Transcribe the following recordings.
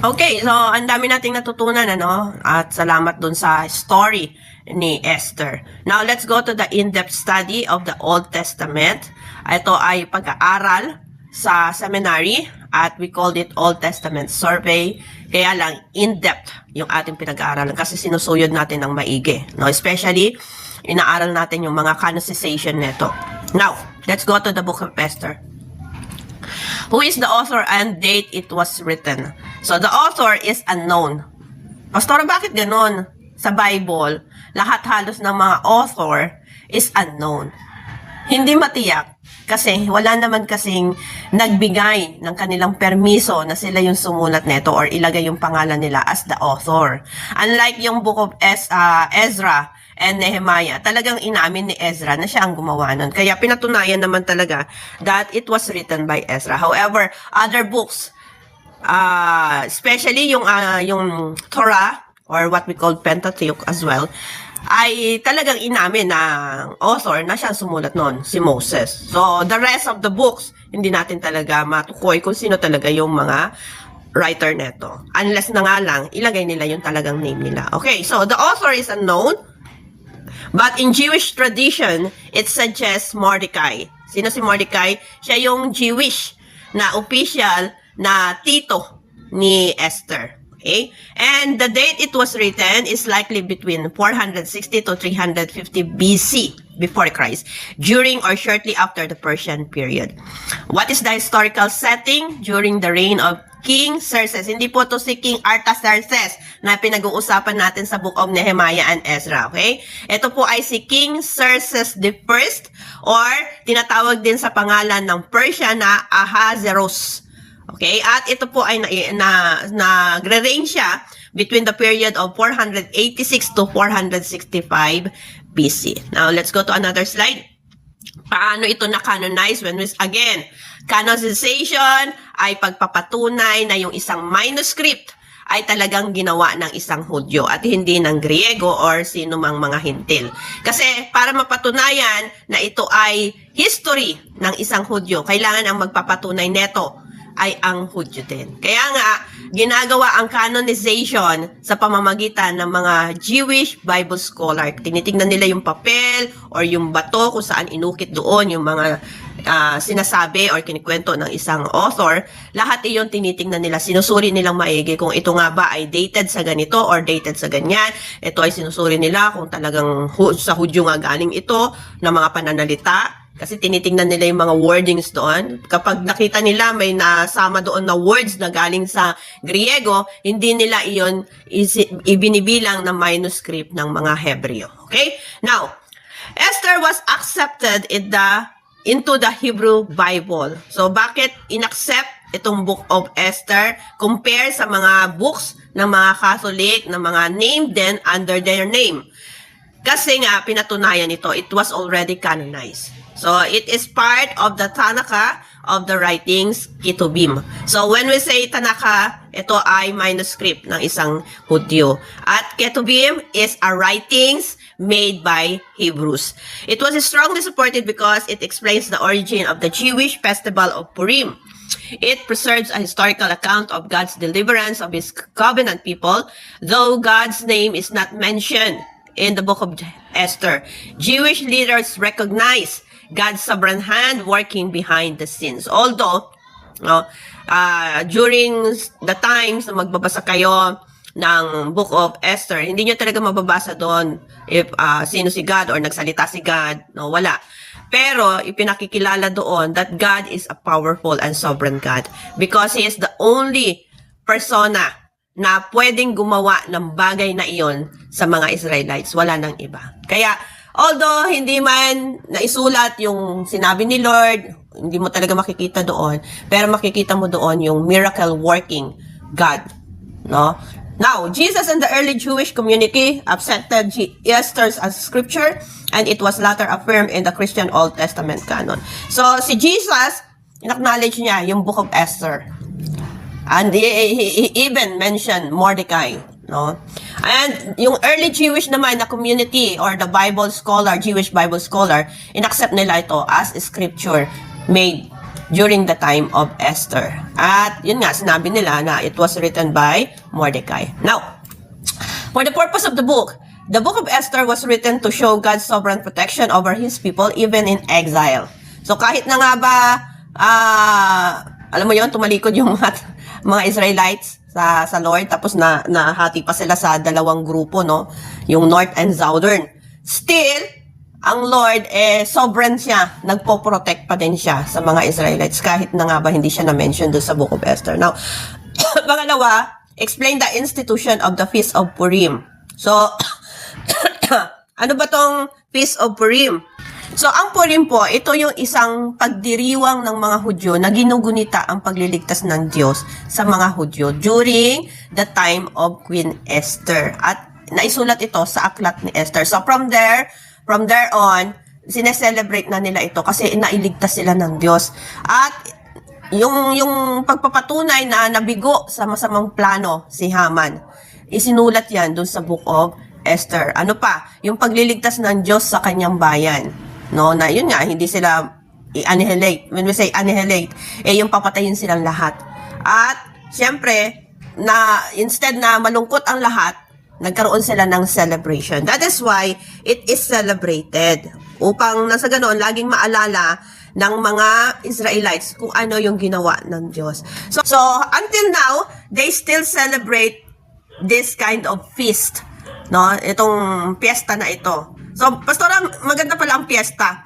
Okay, so ang dami nating natutunan, ano? At salamat dun sa story ni Esther. Now, let's go to the in-depth study of the Old Testament. Ito ay pag-aaral sa seminary at we called it Old Testament Survey. Kaya lang, in-depth yung ating pinag-aaralan kasi sinusuyod natin ng maigi. No? Especially, inaaral natin yung mga canonization nito. Now, let's go to the book of Esther. Who is the author and date it was written? So, the author is unknown. Pastor, bakit ganon? Sa Bible, lahat halos ng mga author is unknown. Hindi matiyak kasi wala naman kasing nagbigay ng kanilang permiso na sila yung sumulat nito or ilagay yung pangalan nila as the author. Unlike yung book of Ezra and Nehemiah, talagang inamin ni Ezra na siya ang gumawa nun. Kaya pinatunayan naman talaga that it was written by Ezra. However, other books, especially yung Torah, or what we call Pentateuch as well, ay talagang inamin ng author na siya sumulat nun, si Moses. So, the rest of the books, hindi natin talaga matukoy kung sino talaga yung mga writer neto. Unless na nga lang, ilagay nila yung talagang name nila. Okay, so the author is unknown. But in Jewish tradition, it suggests Mordecai. Sino si Mordecai? Siya yung Jewish na official na tito ni Esther. Okay? And the date it was written is likely between 460 to 350 BC, before Christ, during or shortly after the Persian period. What is the historical setting during the reign of King Xerxes? Hindi po to si King Artaxerxes na pinag-uusapan natin sa Book of Nehemiah and Ezra, okay? Ito po ay si King Xerxes the First, or tinatawag din sa pangalan ng Persia na Ahasuerus. Okay? At ito po ay nagre-range siya between the period of 486 to 465 BC. Now, let's go to another slide. Paano ito na-canonize? Again, canonization ay pagpapatunay na yung isang manuscript ay talagang ginawa ng isang Hudyo at hindi ng Griego or sino mang mga Hintil. Kasi para mapatunayan na ito ay history ng isang Hudyo, kailangan ang magpapatunay neto ay ang Hudyo din. Kaya nga, ginagawa ang canonization sa pamamagitan ng mga Jewish Bible scholar. Tinitingnan nila yung papel or yung bato kung saan inukit doon yung mga sinasabi or kinikwento ng isang author. Lahat iyon tinitingnan nila. Sinusuri nilang maigi kung ito nga ba ay dated sa ganito or dated sa ganyan. Ito ay sinusuri nila kung talagang sa Hudyo nga galing ito na mga pananalita. Kasi tinitingnan nila yung mga wordings doon. Kapag nakita nila may nasama doon na words na galing sa Griego, hindi nila iyon ibinibilang na manuscript ng mga Hebreo. Okay? Now, Esther was accepted into the Hebrew Bible. So, bakit inaccept itong Book of Esther compare sa mga books ng mga Catholic, ng mga named then under their name? Kasi nga, pinatunayan ito, it was already canonized. So, it is part of the Tanakh of the writings Ketubim. So, when we say Tanakh, ito ay manuscript ng isang Hudyo. At Ketubim is a writings made by Hebrews. It was strongly supported because it explains the origin of the Jewish festival of Purim. It preserves a historical account of God's deliverance of His covenant people, though God's name is not mentioned in the book of Esther. Jewish leaders recognize God's sovereign hand working behind the scenes. Although, during the times na magbabasa kayo ng Book of Esther, hindi nyo talaga mababasa doon if sino si God or nagsalita si God. No, wala. Pero ipinakikilala doon that God is a powerful and sovereign God because He is the only persona na pwedeng gumawa ng bagay na iyon sa mga Israelites. Wala nang iba. Kaya, although hindi man naisulat yung sinabi ni Lord, hindi mo talaga makikita doon, pero makikita mo doon yung miracle working God. No? Now, Jesus and the early Jewish community accepted Esther as scripture and it was later affirmed in the Christian Old Testament canon. So, si Jesus, in-acknowledge niya yung Book of Esther. And he even mentioned Mordecai. No? And yung early Jewish naman na community or the Bible scholar, Jewish Bible scholar, inaccept nila ito as scripture made during the time of Esther. At yun nga, sinabi nila na it was written by Mordecai. Now, for the purpose of the book of Esther was written to show God's sovereign protection over His people even in exile. So kahit na nga ba, alam mo yon, tumalikod yung mga Israelites sa Lord, tapos nahati pa sila sa dalawang grupo, no? Yung North and Southern. Still, ang Lord, sovereign siya. Nagpo-protect pa din siya sa mga Israelites kahit na nga ba hindi siya na-mention doon sa Book of Esther. Now, pangalawa, explain the institution of the Feast of Purim. So, ano ba tong Feast of Purim? So, ang Purim po, ito yung isang pagdiriwang ng mga Hudyo na ginugunita ang pagliligtas ng Diyos sa mga Hudyo during the time of Queen Esther. At naisulat ito sa aklat ni Esther. So, from there on, sineselebrate na nila ito kasi nailigtas sila ng Diyos. At yung pagpapatunay na nabigo sa masamang plano si Haman, isinulat yan dun sa Book of Esther. Ano pa? Yung pagliligtas ng Diyos sa kanyang bayan. No, na yun nga, hindi sila i-annihilate. When we say annihilate, yung papatayin silang lahat. At, syempre, na instead na malungkot ang lahat, nagkaroon sila ng celebration. That is why it is celebrated. Upang nasa ganoon, laging maalala ng mga Israelites kung ano yung ginawa ng Diyos. So until now, they still celebrate this kind of feast. No? Itong piyesta na ito. So, Pastora, maganda pala ang piyesta.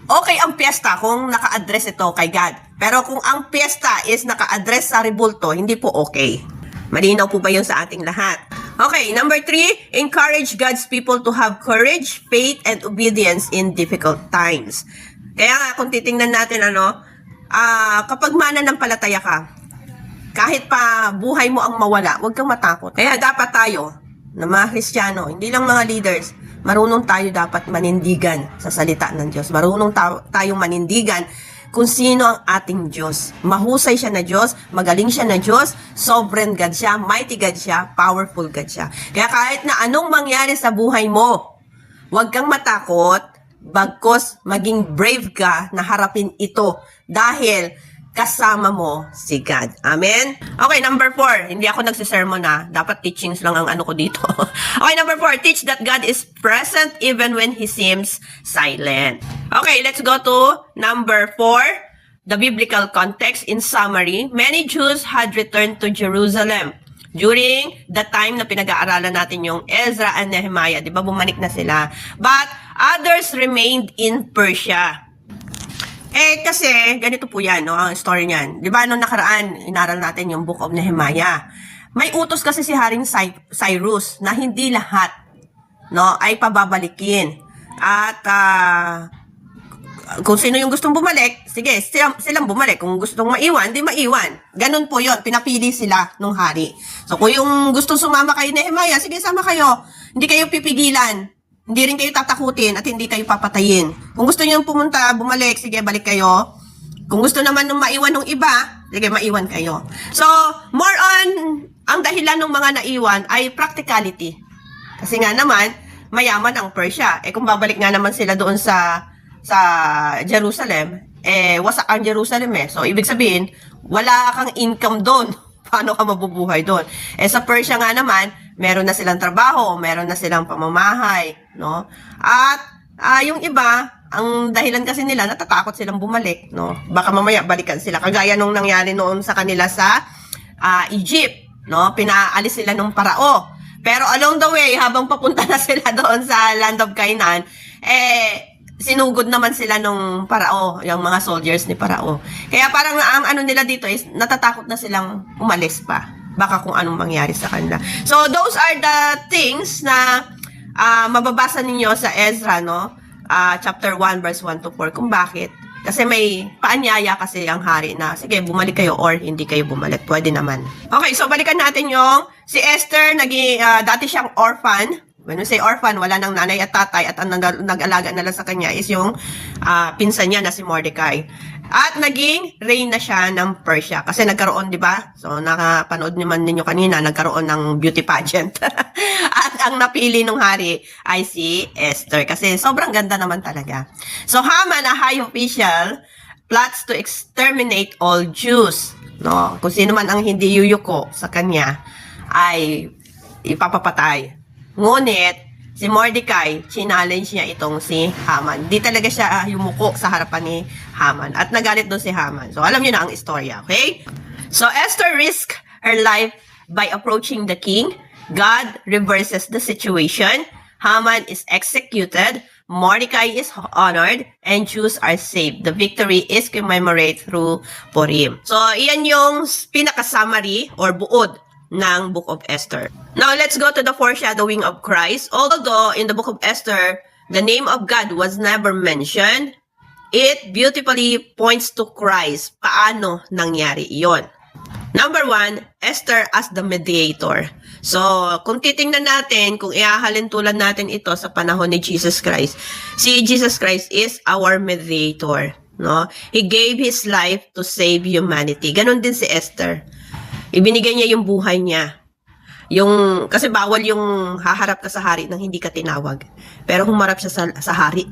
Okay ang piyesta kung naka-address ito kay God. Pero kung ang piyesta is naka-address sa rebulto, hindi po okay. Malinaw po ba yun sa ating lahat? Okay, number 3, encourage God's people to have courage, faith, and obedience in difficult times. Kaya nga, kung titingnan natin, kapag mananampalataya ka, kahit pa buhay mo ang mawala, huwag kang matakot. Kaya dapat tayo, na mga Kristiyano, hindi lang mga leaders, marunong tayo dapat manindigan sa salita ng Diyos. Marunong tayong manindigan kung sino ang ating Diyos. Mahusay siya na Diyos, magaling siya na Diyos, sovereign God siya, mighty God siya, powerful God siya. Kaya kahit na anong mangyari sa buhay mo, huwag kang matakot, bagkus maging brave ka na harapin ito dahil kasama mo si God. Amen? Okay, number 4. Hindi ako nagsisermon na. Dapat teachings lang ang ano ko dito. Okay, number 4. Teach that God is present even when He seems silent. Okay, let's go to number 4. The biblical context. In summary, many Jews had returned to Jerusalem during the time na pinag-aaralan natin yung Ezra and Nehemiah. Di ba? Bumalik na sila. But others remained in Persia. Kasi, ganito po yan, no, ang story niyan. Di ba, nung nakaraan, inaral natin yung Book of Nehemiah. May utos kasi si Haring Cyrus na hindi lahat, no, ay pababalikin. At, kung sino yung gustong bumalik, sige, silang bumalik. Kung gustong maiwan, di maiwan. Ganun po yon, pinapili sila nung hari. So, kung yung gustong sumama kay Nehemiah, sige, sama kayo. Hindi kayo pipigilan. Hindi rin kayo tatakutin at hindi kayo papatayin. Kung gusto niyo pumunta, bumalik, sige, balik kayo. Kung gusto naman nung maiwan ng iba, sige, maiwan kayo. So, more on, ang dahilan ng mga naiwan ay practicality. Kasi nga naman, mayaman ang Persia. Kung babalik nga naman sila doon sa Jerusalem, wasak ang Jerusalem . So, ibig sabihin, wala kang income doon. Paano ka mabubuhay doon? Sa Persia nga naman, meron na silang trabaho, meron na silang pamamahay, no? At yung iba, ang dahilan kasi nila, natatakot silang bumalik, no? Baka mamaya balikan sila. Kagaya nung nangyari noon sa kanila sa Egypt, no? Pinaalis sila ng parao. Pero along the way, habang papunta na sila doon sa land of Canaan, sinugod naman sila nung parao, yung mga soldiers ni parao. Kaya parang ang ano nila dito is natatakot na silang umalis pa. Baka kung anong mangyari sa kanila. So those are the things na mababasa ninyo sa Ezra, no? Chapter 1 verse 1 to 4 kung bakit. Kasi may paanyaya kasi ang hari na sige, bumalik kayo or hindi kayo bumalik. Pwede naman. Okay, so balikan natin yung si Esther, dati siyang orphan. When we say orphan, wala nang nanay at tatay at ang nag-alaga na lang sa kanya is yung pinsan niya na si Mordecai. At naging reyna siya ng Persia. Kasi nagkaroon, di ba? So, nakapanood naman ninyo kanina, nagkaroon ng beauty pageant. At ang napili ng hari ay si Esther. Kasi sobrang ganda naman talaga. So, Haman, a high official, plots to exterminate all Jews. No? Kung sino man ang hindi yuyuko sa kanya, ay ipapapatay. Ngunit, si Mordecai, challenge niya itong si Haman. Di talaga siya yumuko sa harapan ni Haman. At nagalit doon si Haman. So, alam niyo na ang istorya, okay? So, Esther risked her life by approaching the king. God reverses the situation. Haman is executed. Mordecai is honored. And Jews are saved. The victory is commemorated through Purim. So, iyan yung pinaka-summary or buod ng Book of Esther. Now, let's go to the foreshadowing of Christ. Although, in the Book of Esther, the name of God was never mentioned, it beautifully points to Christ. Paano nangyari iyon? Number 1, Esther as the mediator. So, kung titingnan natin, kung iahalin tulad natin ito sa panahon ni Jesus Christ, si Jesus Christ is our mediator. No? He gave His life to save humanity. Ganon din si Esther. Ibinigay niya yung buhay niya. Kasi bawal yung haharap ka sa hari nang hindi ka tinawag. Pero humarap siya sa hari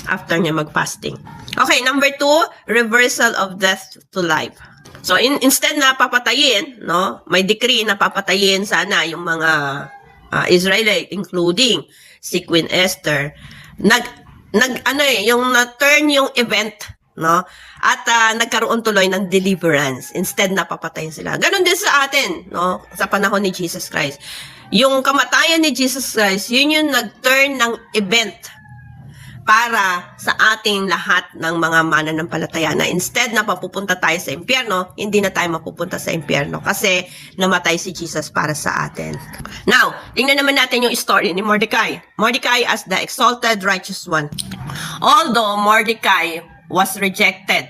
after niya mag-fasting. Okay, number 2, reversal of death to life. So, instead na papatayin, no, may decree na papatayin sana yung mga Israelite, including si Queen Esther. Yung na-turn yung event, no, at nagkaroon tuloy ng deliverance. Instead na papatayin sila. Ganon din sa atin, no, sa panahon ni Jesus Christ. Yung kamatayan ni Jesus Christ, yun yung nag-turn ng event para sa ating lahat ng mga mananampalataya na instead na papupunta tayo sa impyerno, hindi na tayo mapupunta sa impyerno kasi namatay si Jesus para sa atin. Now, tingnan naman natin yung story ni Mordecai. Mordecai as the exalted righteous one. Although Mordecai was rejected,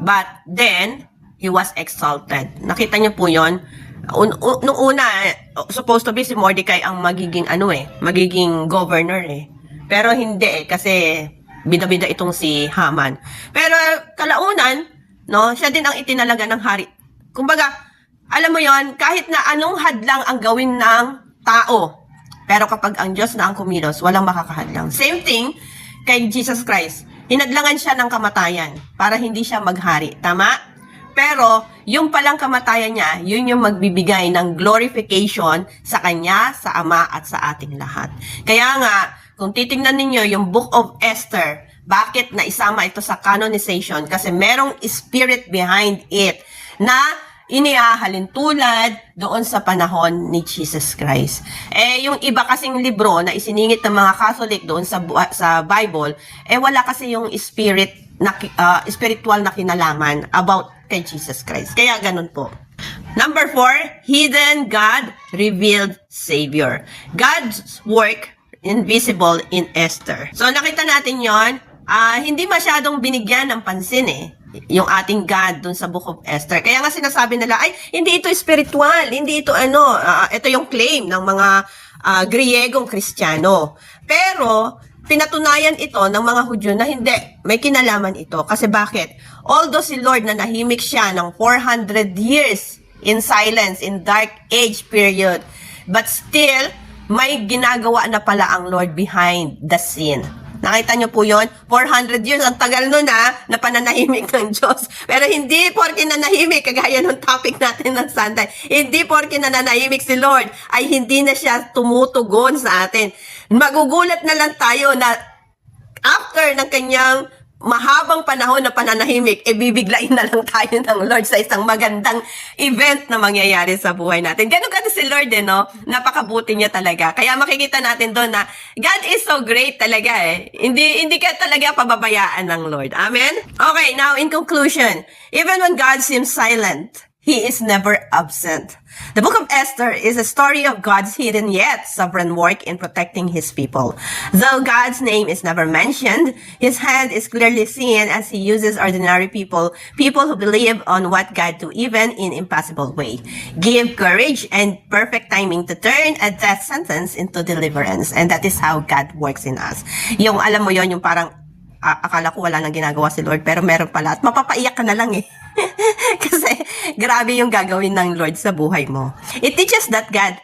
but then he was exalted. Nakita niyo po yun? Nung una, supposed to be si Mordecai ang magiging governor Pero hindi kasi bida-bida itong si Haman. Pero kalaunan, no, siya din ang itinalaga ng hari. Kumbaga, alam mo yon, kahit na anong hadlang ang gawin ng tao, pero kapag ang Diyos na ang kumilos, walang makakahadlang. Same thing kay Jesus Christ. Hinadlangan siya ng kamatayan para hindi siya maghari. Tama? Pero, yung palang kamatayan niya, yun yung magbibigay ng glorification sa Kanya, sa Ama, at sa ating lahat. Kaya nga, kung titingnan ninyo yung Book of Esther, bakit naisama ito sa canonization? Kasi merong spirit behind it na inihahalin tulad doon sa panahon ni Jesus Christ. Yung iba kasing libro na isiningit ng mga Catholic doon sa Bible, wala kasi yung spiritual na kinalaman about kay Jesus Christ. Kaya ganun po. Number 4, hidden God, revealed Savior. God's work invisible in Esther. So, nakita natin yon. Hindi masyadong binigyan ng pansin yung ating God dun sa Book of Esther. Kaya nga sinasabi nila, ay, hindi ito spiritual, hindi ito ito yung claim ng mga Griegong Kristiyano. Pero, pinatunayan ito ng mga Hudyo na hindi, may kinalaman ito. Kasi bakit? Although si Lord na nahimik siya ng 400 years in silence, in dark age period, but still, may ginagawa na pala ang Lord behind the scene. Nakita niyo po yon? 400 years, ang tagal nun na pananahimik ng Diyos. Pero hindi porke nanahimik, kagaya ng topic natin ng Sunday, hindi porke nanahimik si Lord, ay hindi na siya tumutugon sa atin. Magugulat na lang tayo na after ng kanyang mahabang panahon na pananahimik, bibiglain na lang tayo ng Lord sa isang magandang event na mangyayari sa buhay natin. Ganun kasi si Lord, no? Napakabuti niya talaga. Kaya makikita natin doon na God is so great talaga Hindi ka talaga pababayaan ng Lord. Amen? Okay, now in conclusion, even when God seems silent, He is never absent. The Book of Esther is a story of God's hidden yet sovereign work in protecting His people. Though God's name is never mentioned, His hand is clearly seen as He uses ordinary people who believe on what God do even in impossible way. Give courage and perfect timing to turn a death sentence into deliverance. And that is how God works in us. Yung alam mo yon, yung parang akala ko wala nang ginagawa si Lord, pero meron pala. At mapapaiyak ka na lang Kasi grabe yung gagawin ng Lord sa buhay mo. It teaches that God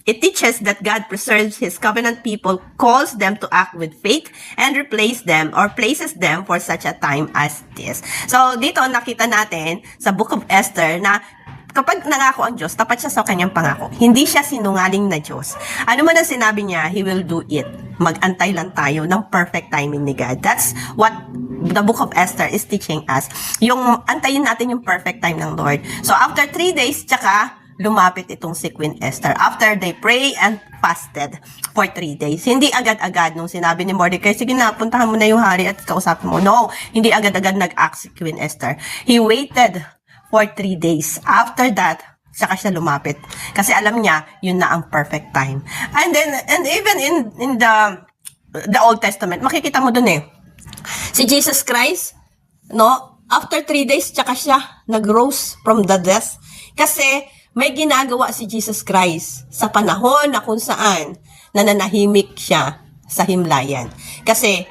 It teaches that God preserves His covenant people, calls them to act with faith, and replace them or places them for such a time as this. So, dito nakita natin sa Book of Esther na kapag nangako ang Diyos, tapat siya sa kanyang pangako. Hindi siya sinungaling na Diyos. Ano man ang sinabi niya, He will do it. Mag-antay lang tayo ng perfect timing ni God. That's what the Book of Esther is teaching us. Yung antayin natin yung perfect time ng Lord. So, after 3 days, tsaka lumapit itong si Queen Esther. After they pray and fasted for 3 days. Hindi agad-agad nung sinabi ni Mordecai, sige na, puntahan mo na yung hari at kausapin mo. No, hindi agad-agad nag-act si Queen Esther. He waited for 3 days. After that, saka siya lumapit. Kasi alam niya, yun na ang perfect time. And then, and even in the Old Testament, makikita mo dun si Jesus Christ, no, after 3 days, tsaka siya nag-rose from the death. Kasi, may ginagawa si Jesus Christ sa panahon na kung saan nananahimik siya sa himlayan. Kasi,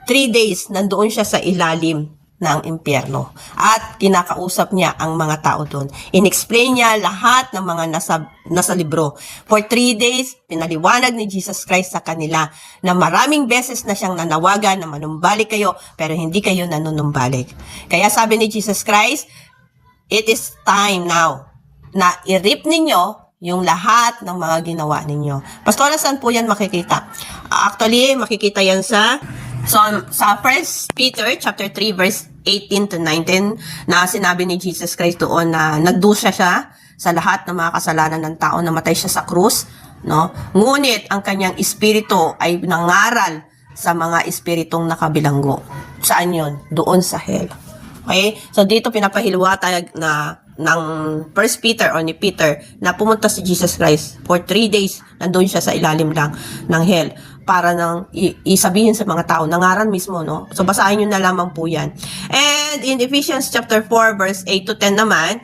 3 days, nandoon siya sa ilalim ng impyerno. At kinakausap niya ang mga tao doon. In-explain niya lahat ng mga nasa libro. For 3 days, pinaliwanag ni Jesus Christ sa kanila na maraming beses na siyang nanawagan na manumbalik kayo, pero hindi kayo nanunumbalik. Kaya sabi ni Jesus Christ, it is time now na i-reap ninyo yung lahat ng mga ginawa ninyo. Pastora, saan po yan makikita? Actually, makikita yan sa 1 Peter chapter 3 verse 18 to 19 na sinabi ni Jesus Christ doon na nagdusa siya sa lahat ng mga kasalanan ng tao, namatay siya sa krus, no? Ngunit ang kanyang espiritu ay nangaral sa mga espiritong nakabilanggo. Saan yun? Doon sa hell. Okay? So dito pinapahilwatag na ng 1 Peter o ni Peter na pumunta si Jesus Christ for 3 days, nandun siya sa ilalim lang ng hell para nang isabihin sa mga tao, nangaral mismo, no? So, basahin nyo na lamang po yan. And in Ephesians chapter 4, verse 8 to 10 naman,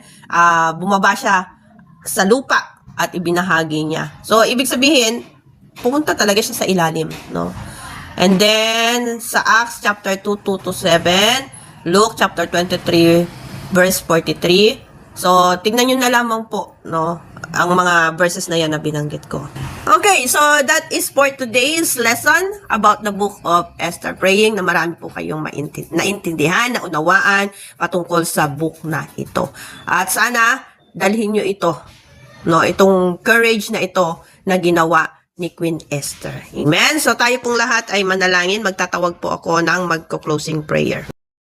bumaba siya sa lupa at ibinahagi niya. So, ibig sabihin, pumunta talaga siya sa ilalim, no? And then, sa Acts chapter 2, 2 to 7, Luke chapter 23, verse 43. So, tignan nyo na lamang po, no? Ang mga verses na yan na binanggit ko. Okay, so that is for today's lesson about the Book of Esther. Praying na marami po kayong naintindihan, naunawaan patungkol sa book na ito. At sana dalhin nyo ito, no? Itong courage na ito na ginawa ni Queen Esther. Amen? So tayo pong lahat ay manalangin. Magtatawag po ako ng magko-closing prayer.